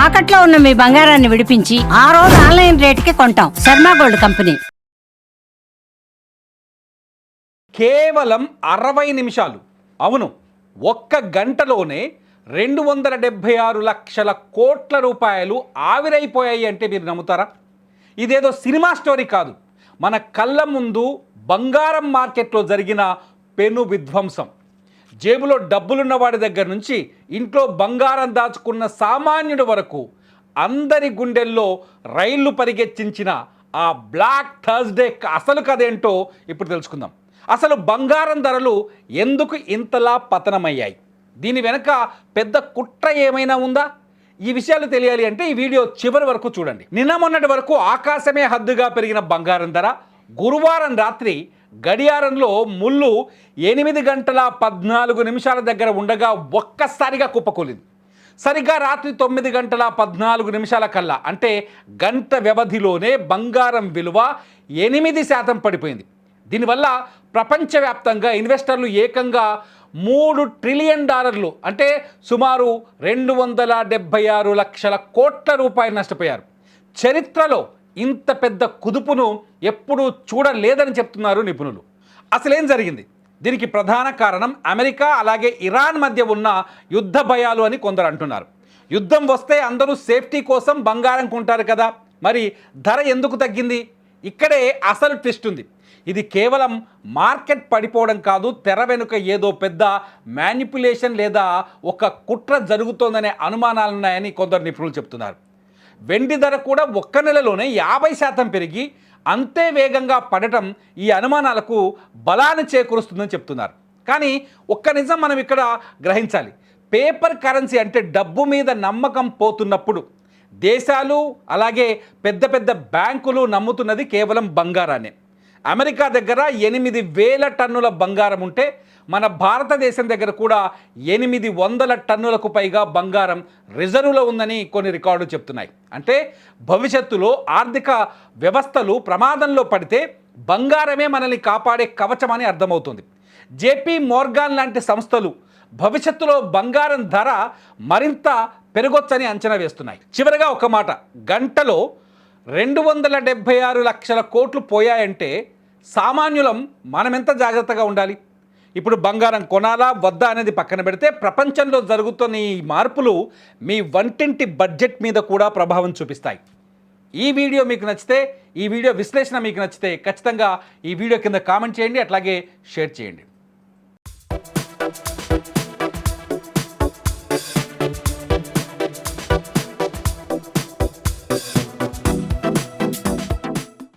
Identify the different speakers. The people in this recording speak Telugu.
Speaker 1: తాకట్లో ఉన్న మీ బంగారాన్ని విడిపించి ఆ రోజు ఆన్లైన్ రేటుకి కొంటాం. Sharma gold company.
Speaker 2: కేవలం 60 నిమిషాలు, అవును, ఒక్క గంటలోనే 276 లక్షల కోట్ల రూపాయలు ఆవిరైపోయాయి అంటే మీరు నమ్ముతారా? ఇదేదో సినిమా స్టోరీ కాదు, మన కళ్ళ ముందు బంగారం మార్కెట్లో జరిగిన పెను విధ్వంసం. జేబులో డబ్బులున్న వాడి దగ్గర నుంచి ఇంట్లో బంగారం దాచుకున్న సామాన్యుడి వరకు అందరి గుండెల్లో రైళ్లు పరిగెత్తించిన ఆ బ్లాక్ థర్స్డే అసలు కథేంటో ఇప్పుడు తెలుసుకుందాం. అసలు బంగారం ధరలు ఎందుకు ఇంతలా పతనమయ్యాయి? దీని వెనక పెద్ద కుట్ర ఏమైనా ఉందా? ఈ విషయాలు తెలియాలి అంటే ఈ వీడియో చివరి వరకు చూడండి. నిన్న మొన్నటి వరకు ఆకాశమే హద్దుగా పెరిగిన బంగారం ధర గురువారం రాత్రి గడియారంలో ముళ్ళు 8 గంటల 14 నిమిషాల దగ్గర ఉండగా ఒక్కసారిగా కుప్పకూలింది. సరిగ్గా రాత్రి 9 గంటల 14 నిమిషాల కల్లా, అంటే గంట వ్యవధిలోనే బంగారం విలువ 8% పడిపోయింది. దీనివల్ల ప్రపంచవ్యాప్తంగా ఇన్వెస్టర్లు ఏకంగా $3 ట్రిలియన్, అంటే సుమారు 276 లక్షల కోట్ల రూపాయలు నష్టపోయారు. చరిత్రలో ఇంత పెద్ద కుదుపును ఎప్పుడూ చూడలేదని చెప్తున్నారు నిపుణులు. అసలేం జరిగింది? దీనికి ప్రధాన కారణం అమెరికా అలాగే ఇరాన్ మధ్య ఉన్న యుద్ధ భయాలు అని కొందరు అంటున్నారు. యుద్ధం వస్తే అందరూ సేఫ్టీ కోసం బంగారం కొంటారు కదా, మరి ధర ఎందుకు తగ్గింది? ఇక్కడే అసలు ట్విస్ట్ ఉంది. ఇది కేవలం మార్కెట్ పడిపోవడం కాదు, తెర వెనుక ఏదో పెద్ద మ్యానిపులేషన్ లేదా ఒక కుట్ర జరుగుతోందనే అనుమానాలున్నాయని కొందరు నిపుణులు చెప్తున్నారు. వెండి ధర కూడా ఒక్క నెలలోనే 50% పెరిగి అంతే వేగంగా పడటం ఈ అనుమానాలకు బలాన్ని చేకూరుస్తుందని చెప్తున్నారు. కానీ ఒక్క నిజం మనం ఇక్కడ గ్రహించాలి. పేపర్ కరెన్సీ అంటే డబ్బు మీద నమ్మకం పోతున్నప్పుడు దేశాలు అలాగే పెద్ద పెద్ద బ్యాంకులు నమ్ముతున్నది కేవలం బంగారాన్ని. అమెరికా దగ్గర 8,000 టన్నుల బంగారం ఉంటే మన భారతదేశం దగ్గర కూడా 800 టన్నులకు పైగా బంగారం రిజర్వులో ఉందని కొన్ని రికార్డులు చెప్తున్నాయి. అంటే భవిష్యత్తులో ఆర్థిక వ్యవస్థలు ప్రమాదంలో పడితే బంగారమే మనల్ని కాపాడే కవచమని అర్థమవుతుంది. జేపీ మోర్గాన్ లాంటి సంస్థలు భవిష్యత్తులో బంగారం ధర మరింత పెరగొచ్చని అంచనా వేస్తున్నాయి. చివరిగా ఒక మాట, గంటలో 276 లక్షల కోట్లు పోయాయంటే సామాన్యులం మనమెంత జాగ్రత్తగా ఉండాలి? ఇప్పుడు బంగారం కొనాలా వద్దా అనేది పక్కన పెడితే ప్రపంచంలో జరుగుతున్న ఈ మార్పులు మీ వంటింటి బడ్జెట్ మీద కూడా ప్రభావం చూపిస్తాయి. ఈ వీడియో మీకు నచ్చితే, ఈ వీడియో విశ్లేషణ మీకు నచ్చితే ఖచ్చితంగా ఈ వీడియో కింద కామెంట్ చేయండి, అట్లాగే షేర్ చేయండి.